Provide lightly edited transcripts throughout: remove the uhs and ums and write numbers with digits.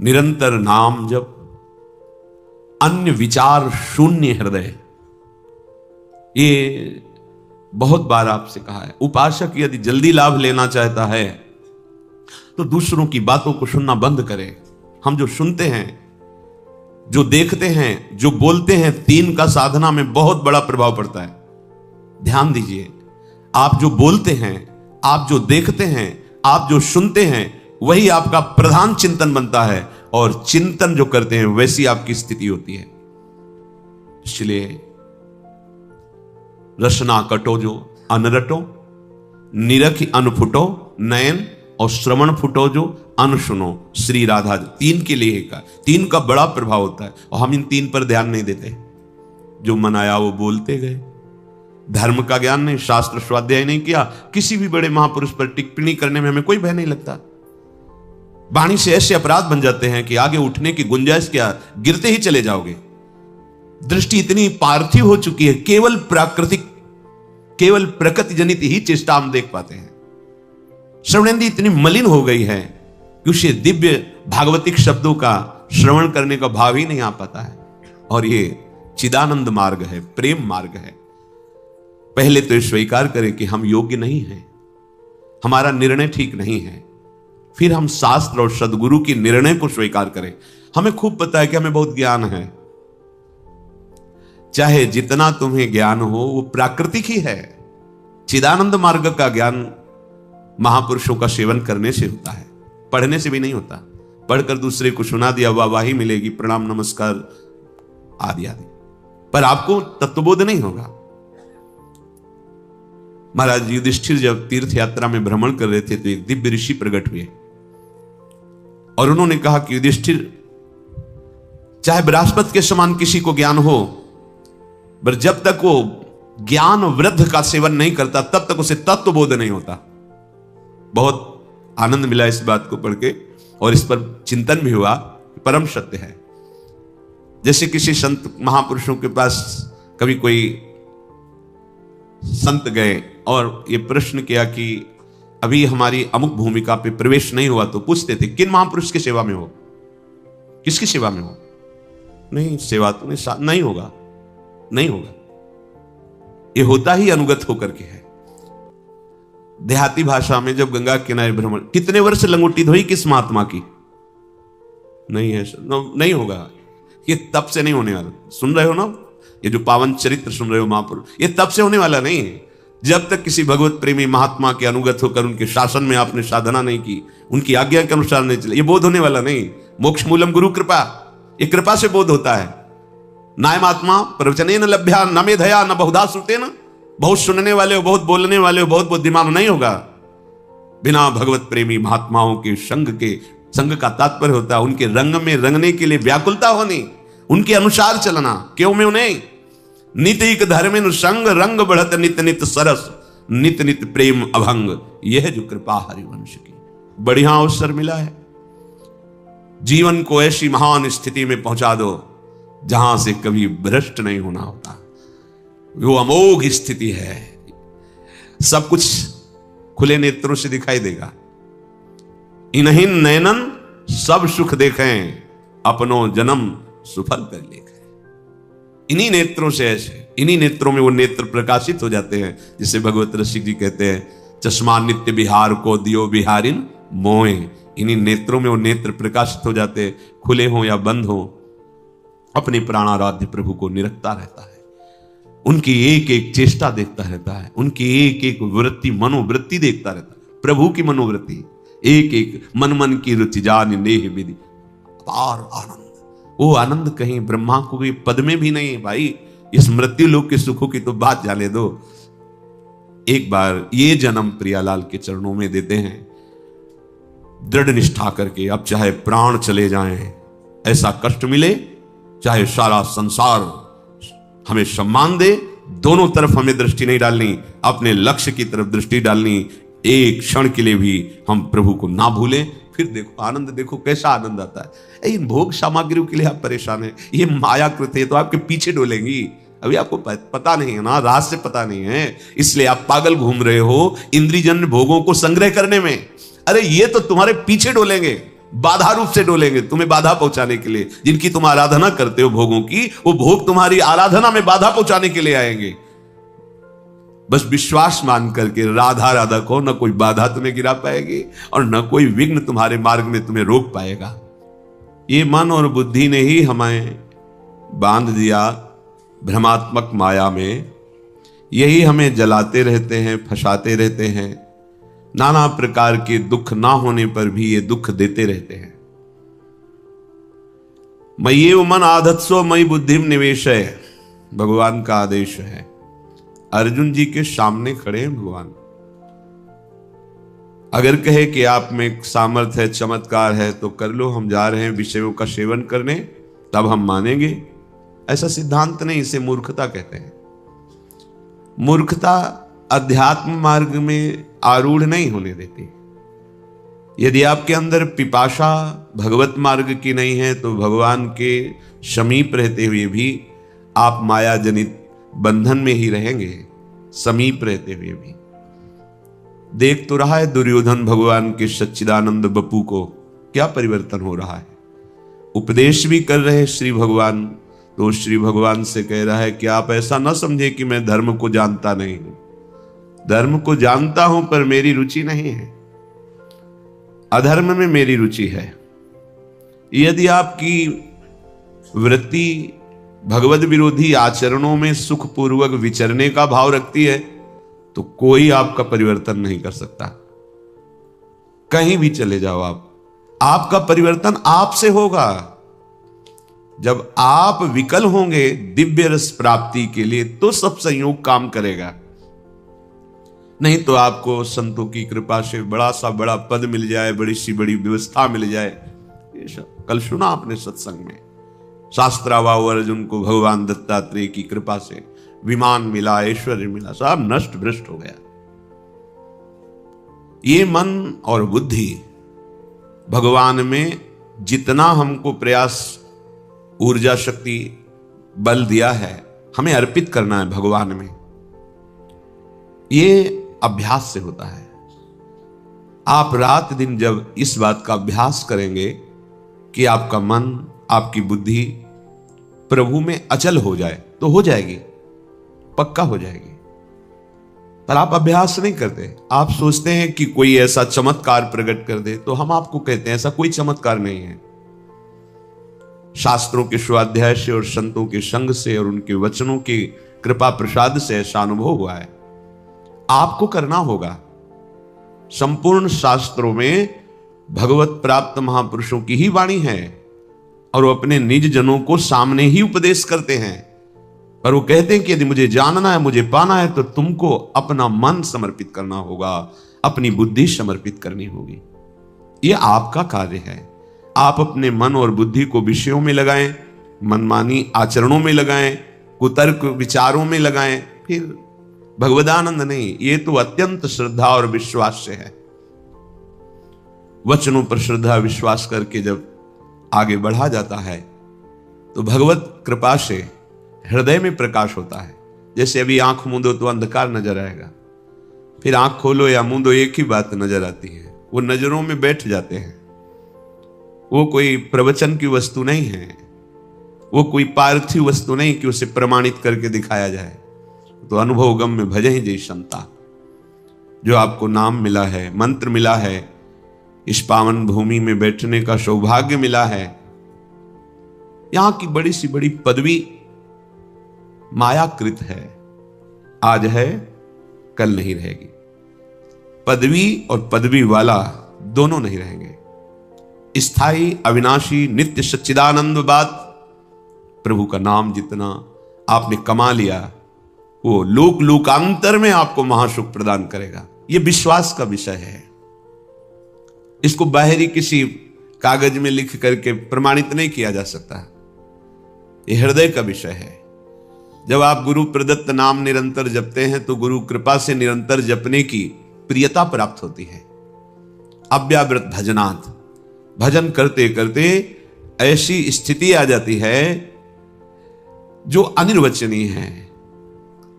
निरंतर नाम जप, अन्य विचार शून्य हृदय। ये बहुत बार आपसे कहा है। उपासक यदि जल्दी लाभ लेना चाहता है तो दूसरों की बातों को सुनना बंद करे। हम जो सुनते हैं, जो देखते हैं, जो बोलते हैं, तीन का साधना में बहुत बड़ा प्रभाव पड़ता है। ध्यान दीजिए, आप जो बोलते हैं, आप जो देखते हैं, आप जो सुनते हैं, वही आपका प्रधान चिंतन बनता है, और चिंतन जो करते हैं वैसी आपकी स्थिति होती है। इसलिए रसना कटो जो अनरटो, निरखि अनफुटो नयन, और श्रवण फुटो जो अनसुनो। श्री राधा तीन के लिए का, तीन का बड़ा प्रभाव होता है, और हम इन तीन पर ध्यान नहीं देते। जो मन आया वो बोलते गए, धर्म का ज्ञान नहीं, शास्त्र स्वाध्याय नहीं किया। किसी भी बड़े महापुरुष पर टिप्पणी करने में हमें कोई भय नहीं लगता। वाणी से ऐसे अपराध बन जाते हैं कि आगे उठने की गुंजाइश क्या, गिरते ही चले जाओगे। दृष्टि इतनी पार्थिव हो चुकी है, केवल प्राकृतिक, केवल प्रकृति जनित ही चेष्टा हम देख पाते हैं। श्रवणेंद्रिय इतनी मलिन हो गई है कि उसे दिव्य भागवतिक शब्दों का श्रवण करने का भाव ही नहीं आ पाता है। और ये चिदानंद मार्ग है, प्रेम मार्ग है। पहले तो स्वीकार करें कि हम योग्य नहीं हैं, हमारा निर्णय ठीक नहीं है, फिर हम शास्त्र और सदगुरु की निर्णय को स्वीकार करें। हमें खूब पता है कि हमें बहुत ज्ञान है। चाहे जितना तुम्हें ज्ञान हो वो प्राकृतिक ही है। चिदानंद मार्ग का ज्ञान महापुरुषों का सेवन करने से होता है, पढ़ने से भी नहीं होता। पढ़कर दूसरे को सुना दिया, वाहवाही मिलेगी, प्रणाम नमस्कार आदि आदि, पर आपको तत्वबोध नहीं होगा। महाराज युधिष्ठिर जब तीर्थ यात्रा में भ्रमण कर रहे थे तो एक दिव्य ऋषि प्रकट हुए, और उन्होंने कहा कि युधिष्ठिर, चाहे बृहस्पति के समान किसी को ज्ञान हो, पर जब तक वो ज्ञान वृद्ध का सेवन नहीं करता तब तक उसे तत्वबोध नहीं होता। बहुत आनंद मिला इस बात को पढ़ के, और इस पर चिंतन भी हुआ, परम सत्य है। जैसे किसी संत महापुरुषों के पास कभी कोई संत गए और ये प्रश्न किया कि अभी हमारी अमुक भूमिका पे प्रवेश नहीं हुआ, तो पूछते थे किन महापुरुष की सेवा में हो, किसकी सेवा में हो? नहीं, सेवा तो नहीं होगा, नहीं होगा। ये होता ही अनुगत होकर के है। देहाती भाषा में जब गंगा किनारे भ्रमण, कितने वर्ष लंगोटी धोई किस महात्मा की? नहीं है, नहीं होगा। ये तब से नहीं होने वाला। सुन रहे हो ना, ये जो पावन चरित्र सुन रहे हो महापुरुष, ये तब से होने वाला नहीं है। जब तक किसी भगवत प्रेमी महात्मा के अनुगत होकर उनके शासन में आपने साधना नहीं की, उनकी आज्ञा के अनुसार नहीं चले, ये बोध होने वाला नहीं। मोक्ष मूलम गुरु कृपा, ये कृपा से बोध होता है। नायमात्मा प्रवचनेन लभ्या न मेधया न बहुधा श्रुतेन। बहुत सुनने वाले हो, बहुत बोलने वाले हो, बहुत बुद्धिमान नहीं होगा। बिना भगवत प्रेमी महात्माओं के संग का तात्पर्य होता है उनके रंग में रंगने के लिए व्याकुलता होनी, उनके अनुसार चलना। क्यों में उन्हें नित धर्म संग रंग बढ़त नित नित सरस, नित नित प्रेम अभंग। यह जो कृपा हरिवंश की बढ़िया अवसर मिला है, जीवन को ऐसी महान स्थिति में पहुंचा दो जहां से कभी भ्रष्ट नहीं होना होता। वो अमोघ स्थिति है, सब कुछ खुले नेत्रों से दिखाई देगा। इन्हीं नयनन सब सुख देखें, अपनो जन्म सुफल कर लेखें। इन्हीं नेत्रों से, ऐसे इन्हीं नेत्रों में वो नेत्र प्रकाशित हो जाते हैं, जिसे भगवत रसिक जी कहते हैं, चश्मा नित्य बिहार को दियो बिहारिन मोए। इन्हीं नेत्रों में वो नेत्र प्रकाशित हो जाते हैं, खुले हो या बंद हो, अपने प्राणाराध्य प्रभु को निरखता रहता है, उनकी एक एक चेष्टा देखता रहता है, उनकी एक एक वृत्ति मनोवृत्ति देखता रहता है, प्रभु की मनोवृत्ति, एक एक मन मन की रुचि जान नेह विधि। अपार आनंद, वो आनंद कहीं ब्रह्मा को भी पद में भी नहीं है भाई। इस मृत्यु लोक के सुखों की तो बात जाने दो। एक बार ये जन्म प्रियालाल के चरणों में देते हैं, दृढ़ निष्ठा करके। अब चाहे प्राण चले जाएं, ऐसा कष्ट मिले, चाहे सारा संसार हमें सम्मान दे, दोनों तरफ हमें दृष्टि नहीं डालनी, अपने लक्ष्य की तरफ दृष्टि डालनी। एक क्षण के लिए भी हम प्रभु को ना भूलें। फिर देखो आनंद, देखो कैसा आनंद आता है। इन भोग सामग्रियों के लिए आप परेशान हैं, ये मायाकृत है, तो आपके पीछे डोलेंगी। अभी आपको पता नहीं है ना, रहस्य पता नहीं है, इसलिए आप पागल घूम रहे हो इंद्रियजन्य भोगों को संग्रह करने में। अरे ये तो तुम्हारे पीछे डोलेंगे, बाधा रूप से डोलेंगे, तुम्हें बाधा पहुंचाने के लिए। जिनकी तुम आराधना करते हो भोगों की, वो भोग तुम्हारी आराधना में बाधा पहुंचाने के लिए आएंगे। बस विश्वास मान करके राधा राधा को, न कोई बाधा तुम्हें गिरा पाएगी और न कोई विघ्न तुम्हारे मार्ग में तुम्हें रोक पाएगा। ये मन और बुद्धि ने ही हमें बांध दिया भ्रमात्मक माया में। यही हमें जलाते रहते हैं, फंसाते रहते हैं। नाना प्रकार के दुख ना होने पर भी ये दुख देते रहते हैं। मय्येव मन आधत्सो मयि बुद्धिम निवेशय, भगवान का आदेश है। अर्जुन जी के सामने खड़े हैं भगवान। अगर कहे कि आप में सामर्थ्य है, चमत्कार है, तो कर लो, हम जा रहे हैं विषयों का सेवन करने, तब हम मानेंगे। ऐसा सिद्धांत नहीं, इसे मूर्खता कहते हैं। मूर्खता अध्यात्म मार्ग में आरूढ़ नहीं होने देती। यदि आपके अंदर पिपाशा भगवत मार्ग की नहीं है, तो भगवान के समीप रहते हुए भी आप माया जनित बंधन में ही रहेंगे। समीप रहते हुए भी देख तो रहा है दुर्योधन भगवान के सच्चिदानंद बपू को, क्या परिवर्तन हो रहा है। उपदेश भी कर रहे श्री भगवान, तो श्री भगवान से कह रहा है कि आप ऐसा न समझे कि मैं धर्म को जानता नहीं हूं। धर्म को जानता हूं, पर मेरी रुचि नहीं है, अधर्म में मेरी रुचि है। यदि आपकी वृत्ति भगवद विरोधी आचरणों में सुखपूर्वक विचरने का भाव रखती है, तो कोई आपका परिवर्तन नहीं कर सकता। कहीं भी चले जाओ आप, आपका परिवर्तन आपसे होगा। जब आप विकल होंगे दिव्य रस प्राप्ति के लिए, तो सब संयोग काम करेगा। नहीं तो आपको संतों की कृपा से बड़ा सा बड़ा पद मिल जाए, बड़ी सी बड़ी व्यवस्था मिल जाए। ये सब कल सुना आपने सत्संग में, शास्त्रावाव अर्जुन को भगवान दत्तात्रेय की कृपा से विमान मिला, ऐश्वर्य मिला, सब नष्ट भ्रष्ट हो गया। ये मन और बुद्धि भगवान में जितना हमको प्रयास, ऊर्जा, शक्ति, बल दिया है, हमें अर्पित करना है भगवान में। ये अभ्यास से होता है। आप रात दिन जब इस बात का अभ्यास करेंगे कि आपका मन, आपकी बुद्धि प्रभु में अचल हो जाए, तो हो जाएगी, पक्का हो जाएगी। पर आप अभ्यास नहीं करते। आप सोचते हैं कि कोई ऐसा चमत्कार प्रकट कर दे, तो हम आपको कहते हैं ऐसा कोई चमत्कार नहीं है। शास्त्रों के स्वाध्याय से और संतों के संग से और उनके वचनों की कृपा प्रसाद से ऐसा अनुभव हुआ है। आपको करना होगा। संपूर्ण शास्त्रों में भगवत प्राप्त महापुरुषों की ही वाणी है, और वो अपने निज जनों को सामने ही उपदेश करते हैं। और वो कहते हैं कि यदि मुझे जानना है, मुझे पाना है, तो तुमको अपना मन समर्पित करना होगा, अपनी बुद्धि समर्पित करनी होगी। यह आपका कार्य है। आप अपने मन और बुद्धि को विषयों में लगाएं, मनमानी आचरणों में लगाएं, कुतर्क विचारों में लगाएं, फिर भगवदानंद नहीं। ये तो अत्यंत श्रद्धा और विश्वास से है। वचनों पर श्रद्धा विश्वास करके जब आगे बढ़ा जाता है, तो भगवत कृपा से हृदय में प्रकाश होता है। जैसे अभी आंख मूंदो तो अंधकार नजर आएगा, फिर आंख खोलो या मूंदो एक ही बात नजर आती है। वो नजरों में बैठ जाते हैं। वो कोई प्रवचन की वस्तु नहीं है, वो कोई पार्थिव वस्तु नहीं कि उसे प्रमाणित करके दिखाया जाए। तो अनुभव गम में भजे ही जय क्षमता। जो आपको नाम मिला है, मंत्र मिला है, इस पावन भूमि में बैठने का सौभाग्य मिला है, यहां की बड़ी सी बड़ी पदवी मायाकृत है। आज है, कल नहीं रहेगी। पदवी और पदवी वाला दोनों नहीं रहेंगे। स्थायी, अविनाशी, नित्य सच्चिदानंद बात, प्रभु का नाम जितना आपने कमा लिया, वो लोक लोकांतर में आपको महासुख प्रदान करेगा। यह विश्वास का विषय है। इसको बाहरी किसी कागज में लिख करके प्रमाणित नहीं किया जा सकता। यह हृदय का विषय है। जब आप गुरु प्रदत्त नाम निरंतर जपते हैं, तो गुरु कृपा से निरंतर जपने की प्रियता प्राप्त होती है। अव्यावृत भजनात्, भजन करते करते ऐसी स्थिति आ जाती है जो अनिर्वचनीय है।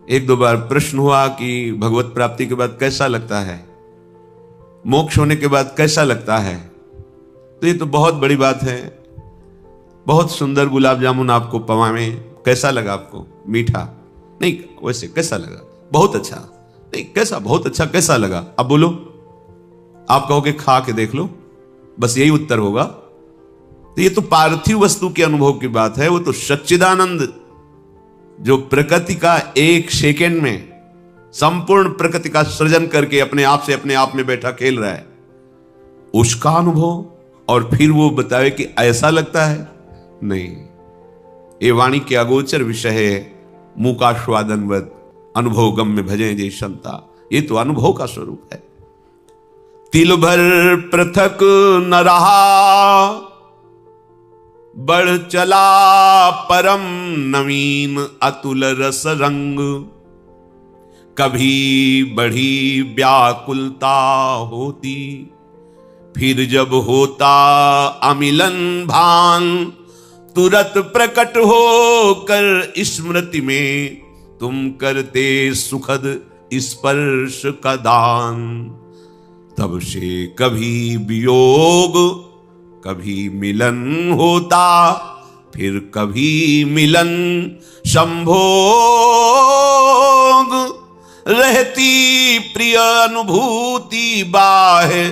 एक दो बार प्रश्न हुआ कि भगवत प्राप्ति के बाद कैसा लगता है, मोक्ष होने के बाद कैसा लगता है, तो ये तो बहुत बड़ी बात है। बहुत सुंदर गुलाब जामुन आपको पवावे, कैसा लगा आपको? मीठा नहीं, वैसे कैसा लगा? बहुत अच्छा नहीं, कैसा? बहुत अच्छा कैसा लगा? अब बोलो, आप कहोगे खा के देख लो, बस यही उत्तर होगा। तो ये तो पार्थिव वस्तु के अनुभव की बात है। वो तो सच्चिदानंद जो प्रकृति का एक सेकेंड में संपूर्ण प्रकृति का सृजन करके अपने आप से अपने आप में बैठा खेल रहा है, उसका अनुभव, और फिर वो बतावे कि ऐसा लगता है। नहीं, ये वाणी के अगोचर विषय है। मूकास्वादनवत अनुभव गम्य भजे जय संता, ये तो अनुभव का स्वरूप है। तिल भर पृथक न रहा, बढ़ चला परम नवीन अतुल रस रंग। कभी बढ़ी व्याकुलता होती, फिर जब होता अमिलन भान। तुरत प्रकट हो कर स्मृति में, तुम करते सुखद स्पर्श का दान। तब से कभी वियोग कभी मिलन होता, फिर कभी मिलन संभोग। रहती प्रिय अनुभूति बाह्य,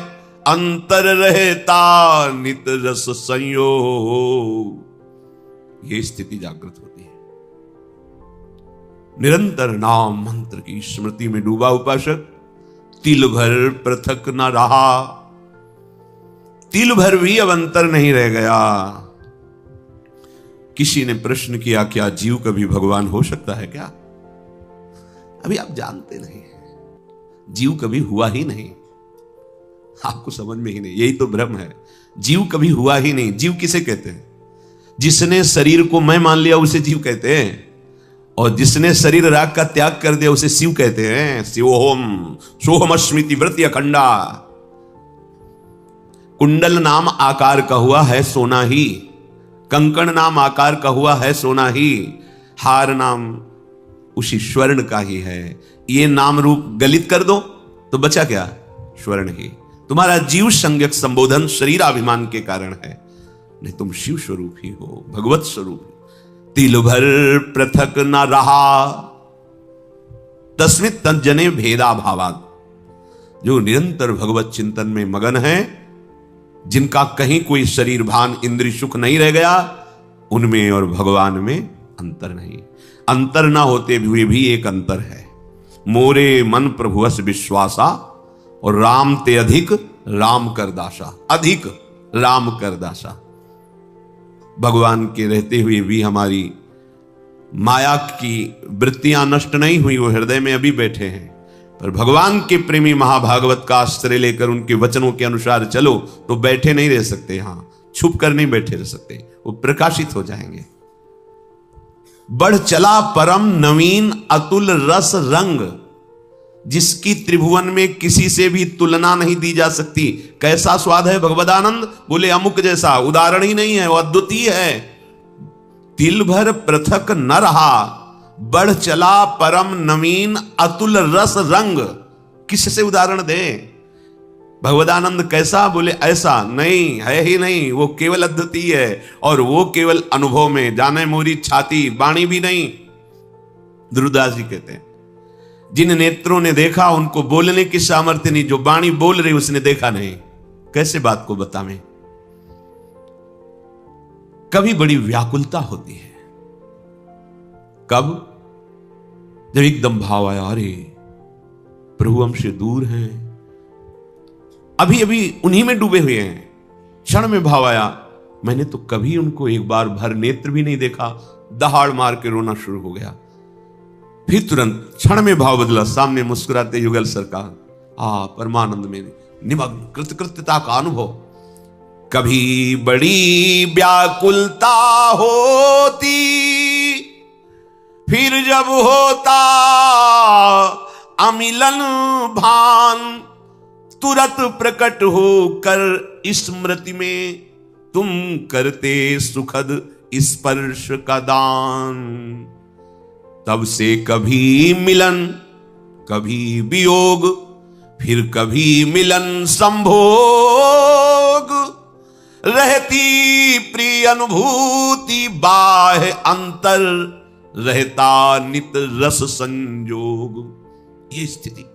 अंतर रहता नित रस संयोग। ये स्थिति जागृत होती है। निरंतर नाम मंत्र की स्मृति में डूबा उपासक तिल भर पृथक न रहा। तिल भर भी अब अंतर नहीं रह गया। किसी ने प्रश्न किया, क्या जीव कभी भगवान हो सकता है क्या? अभी आप जानते नहीं, जीव कभी हुआ ही नहीं, आपको समझ में ही नहीं। यही तो भ्रम है, जीव कभी हुआ ही नहीं। जीव किसे कहते हैं? जिसने शरीर को मैं मान लिया उसे जीव कहते हैं, और जिसने शरीर राग का त्याग कर दिया उसे शिव कहते हैं। शिवोहम सोहम स्मृति वृत्ति अखंडा। कुंडल नाम आकार का हुआ है सोना ही, कंकण नाम आकार का हुआ है सोना ही, हार नाम उसी स्वर्ण का ही है। ये नाम रूप गलित कर दो तो बचा क्या? स्वर्ण ही। तुम्हारा जीव संज्ञक संबोधन शरीराभिमान के कारण है, नहीं तुम शिव स्वरूप ही हो, भगवत स्वरूप। तिल भर पृथक न रहा, तस्मित् तज्जने भेदा भावात्। जो निरंतर भगवत चिंतन में मगन है, जिनका कहीं कोई शरीर भान इंद्रिय सुख नहीं रह गया, उनमें और भगवान में अंतर नहीं। अंतर ना होते हुए भी एक अंतर है। मोरे मन प्रभुवस विश्वासा, और राम ते अधिक राम कर दासा। अधिक राम कर दासा। भगवान के रहते हुए भी हमारी माया की वृत्तियां नष्ट नहीं हुई, वो हृदय में अभी बैठे हैं। पर भगवान के प्रेमी महाभागवत का आश्रय लेकर उनके वचनों के अनुसार चलो तो बैठे नहीं रह सकते, यहां छुप कर नहीं बैठे रह सकते, वो प्रकाशित हो जाएंगे। बढ़ चला परम नवीन अतुल रस रंग, जिसकी त्रिभुवन में किसी से भी तुलना नहीं दी जा सकती। कैसा स्वाद है भगवदानंद? बोले अमुक जैसा, उदाहरण ही नहीं है, वो अद्वितीय है। तिल भर पृथक न रहा, बढ़ चला परम नवीन अतुल रस रंग। किससे उदाहरण दे? भगवदानंद कैसा? बोले ऐसा नहीं है ही नहीं, वो केवल अद्वितीय है, और वो केवल अनुभव में। जाने मोरी छाती, वाणी भी नहीं। ध्रुवदास जी कहते हैं, जिन नेत्रों ने देखा उनको बोलने की सामर्थ्य नहीं, जो वाणी बोल रही उसने देखा नहीं, कैसे बात को बतावें? कभी बड़ी व्याकुलता होती है। कब? जब एकदम भाव आया, अरे प्रभु हमसे दूर हैं, अभी अभी उन्हीं में डूबे हुए हैं। क्षण में भाव आया, मैंने तो कभी उनको एक बार भर नेत्र भी नहीं देखा। दहाड़ मार के रोना शुरू हो गया। फिर तुरंत क्षण में भाव बदला, सामने मुस्कुराते युगल सरकार, परमानंद में निमग्न कृतकृत्यता का अनुभव। कभी बड़ी व्याकुलता होती, फिर जब होता अमिलन भान। तुरंत प्रकट होकर स्मृति में, तुम करते सुखद स्पर्श का दान। तब से कभी मिलन कभी वियोग, फिर कभी मिलन संभोग। रहती प्रिय अनुभूति बाह्य अंतर, रहता नित रस संयोग। ये स्थिति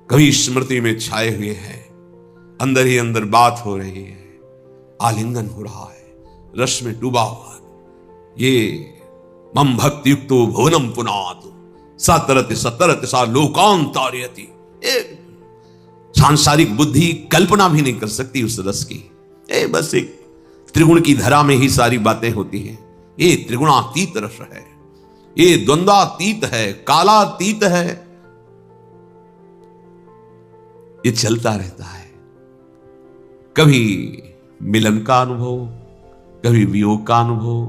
कभी स्मृति में छाए हुए है, अंदर ही अंदर बात हो रही है, आलिंगन हो रहा है, रस में डूबा हुआ। ये मम भक्ति युक्तो भुवनम पुनात सतरति सतरति सा लोकांतार्यति। सांसारिक बुद्धि कल्पना भी नहीं कर सकती उस रस की। बस एक त्रिगुण की धरा में ही सारी बातें होती हैं। ये त्रिगुणातीत रस है, ये द्वंद्वातीत है, कालातीत है। ये चलता रहता है। कभी मिलन का अनुभव, कभी वियोग का अनुभव,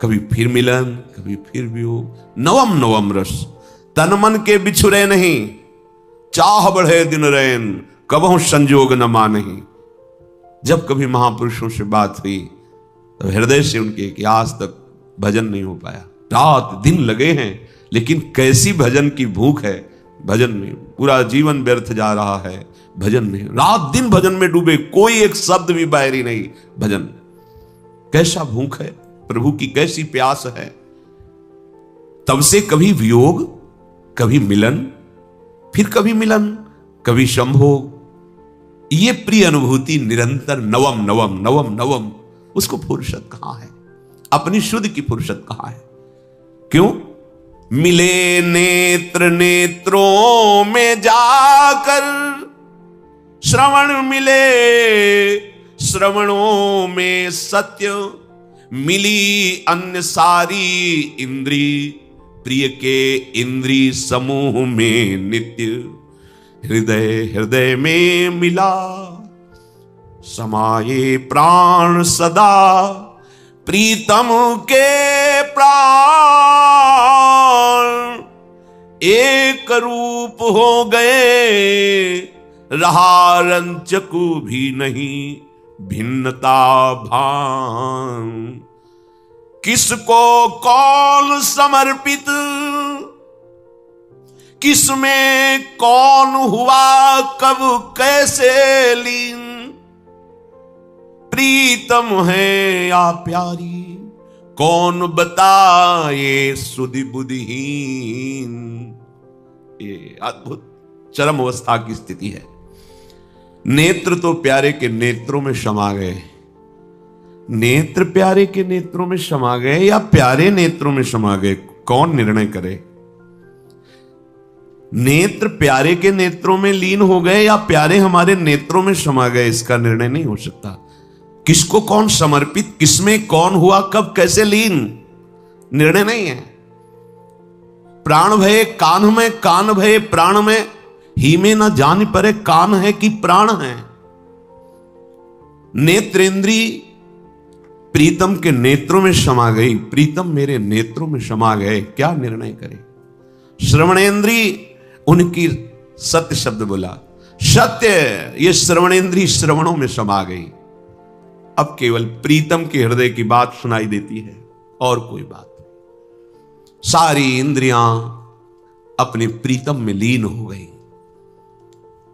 कभी फिर मिलन, कभी फिर वियोग। नवम नवम रस तन मन के बिछुरे नहीं, चाह बढ़े दिन रैन कबहु संजोग न मानही। जब कभी महापुरुषों से बात हुई तो हृदय से उनके कि आज तक भजन नहीं हो पाया, रात दिन लगे हैं, लेकिन कैसी भजन की भूख है। भजन में पूरा जीवन व्यर्थ जा रहा है, भजन में रात दिन भजन में डूबे, कोई एक शब्द भी बाहरी नहीं। भजन कैसा भूख है, प्रभु की कैसी प्यास है। तब से कभी वियोग, कभी मिलन, फिर कभी मिलन, कभी संभोग। ये प्रिय अनुभूति निरंतर नवम नवम नवम नवम। उसको फुर्सत कहां है, अपनी शुद्ध की फुर्सत कहां है। क्यों? मिले नेत्र नेत्रों में जाकर, श्रवण मिले श्रवणों में सत्य, मिली अन्य सारी इंद्री, प्रिय के इंद्री समूह में नित्य। हृदय हृदय में मिला समाये प्राण सदा, प्रीतम के प्राण एक रूप हो गए, रहा रंचकु भी नहीं भिन्नता भान। किसको कौन समर्पित, किसमें कौन हुआ कब कैसे लीन, प्रीतम है या प्यारी कौन बताए सुधि बुद्धिहीन। ये अद्भुत चरम अवस्था की स्थिति है। नेत्र तो प्यारे के नेत्रों में समा गए, नेत्र प्यारे के नेत्रों में समा गए या प्यारे नेत्रों में समा गए, कौन निर्णय करे। नेत्र प्यारे के नेत्रों में लीन हो गए या प्यारे हमारे नेत्रों में समा गए, इसका निर्णय नहीं हो सकता। किसको कौन समर्पित, किसमें कौन हुआ कब कैसे लीन, निर्णय नहीं है। प्राण भय कान में, कान भय प्राण में, ही में न जान परे कान है कि प्राण है। नेत्रेंद्री प्रीतम के नेत्रों में समा गई, प्रीतम मेरे नेत्रों में समा गए, क्या निर्णय करे। श्रवणेंद्री उनकी सत्य शब्द बोला, सत्य, ये श्रवणेंद्री श्रवणों में समा गई। अब केवल प्रीतम के हृदय की बात सुनाई देती है और कोई बात नहीं। सारी इंद्रियां अपने प्रीतम में लीन हो गई,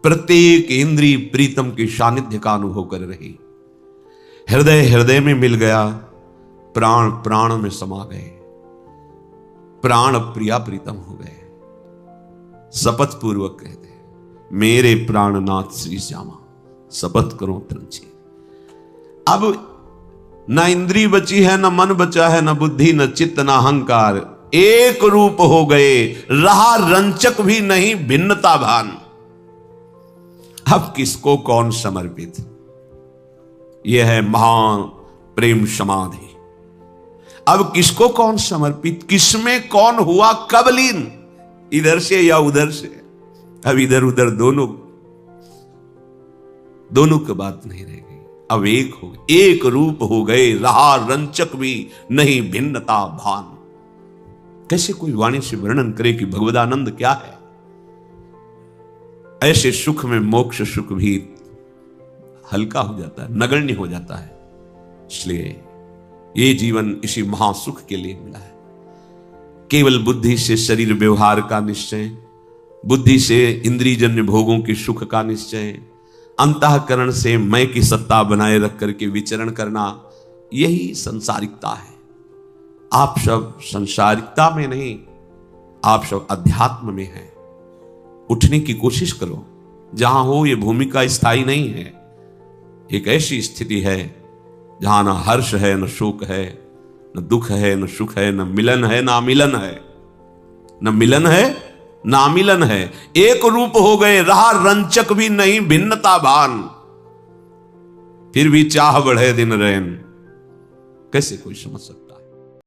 प्रत्येक इंद्रिय प्रीतम के सानिध्य का अनुभव कर रही। हृदय हृदय में मिल गया, प्राण प्राण में समा गए, प्राण प्रिया प्रीतम हो गए। शपथ पूर्वक कहते हैं, मेरे प्राणनाथ श्री श्यामा शपथ करो त्रंची। अब न इंद्री बची है, न मन बचा है, न बुद्धि, न चित्त, न अहंकार, एक रूप हो गए, रहा रंचक भी नहीं भिन्नता भान। अब किसको कौन समर्पित, यह है महान प्रेम समाधि। अब किसको कौन समर्पित, किसमें कौन हुआ कब लीन, इधर से या उधर से। अब इधर उधर दोनों की बात नहीं रह गई। अब एक हो गए, एक रूप हो गए, रहा रंचक भी नहीं भिन्नता भान। कैसे कोई वाणी से वर्णन करे कि भगवदानंद क्या है। ऐसे सुख में मोक्ष सुख भी हल्का हो जाता है, नगण्य हो जाता है। इसलिए ये जीवन इसी महासुख के लिए मिला है। केवल बुद्धि से शरीर व्यवहार का निश्चय, बुद्धि से इंद्रियजन्य भोगों के सुख का निश्चय, अंतःकरण से मैं की सत्ता बनाए रख करके विचरण करना, यही संसारिकता है। आप सब संसारिकता में नहीं, आप सब अध्यात्म में हैं। उठने की कोशिश करो। जहां हो ये भूमिका स्थायी नहीं है। एक ऐसी स्थिति है जहां न हर्ष है, न शोक है, न दुख है, न सुख है, न मिलन है, न अमिलन है। न मिलन है, न अमिलन है। एक रूप हो गए, रहा रंचक भी नहीं भिन्नता भान। फिर भी चाह बढ़े दिन रैन। कैसे कोई समझ सकता?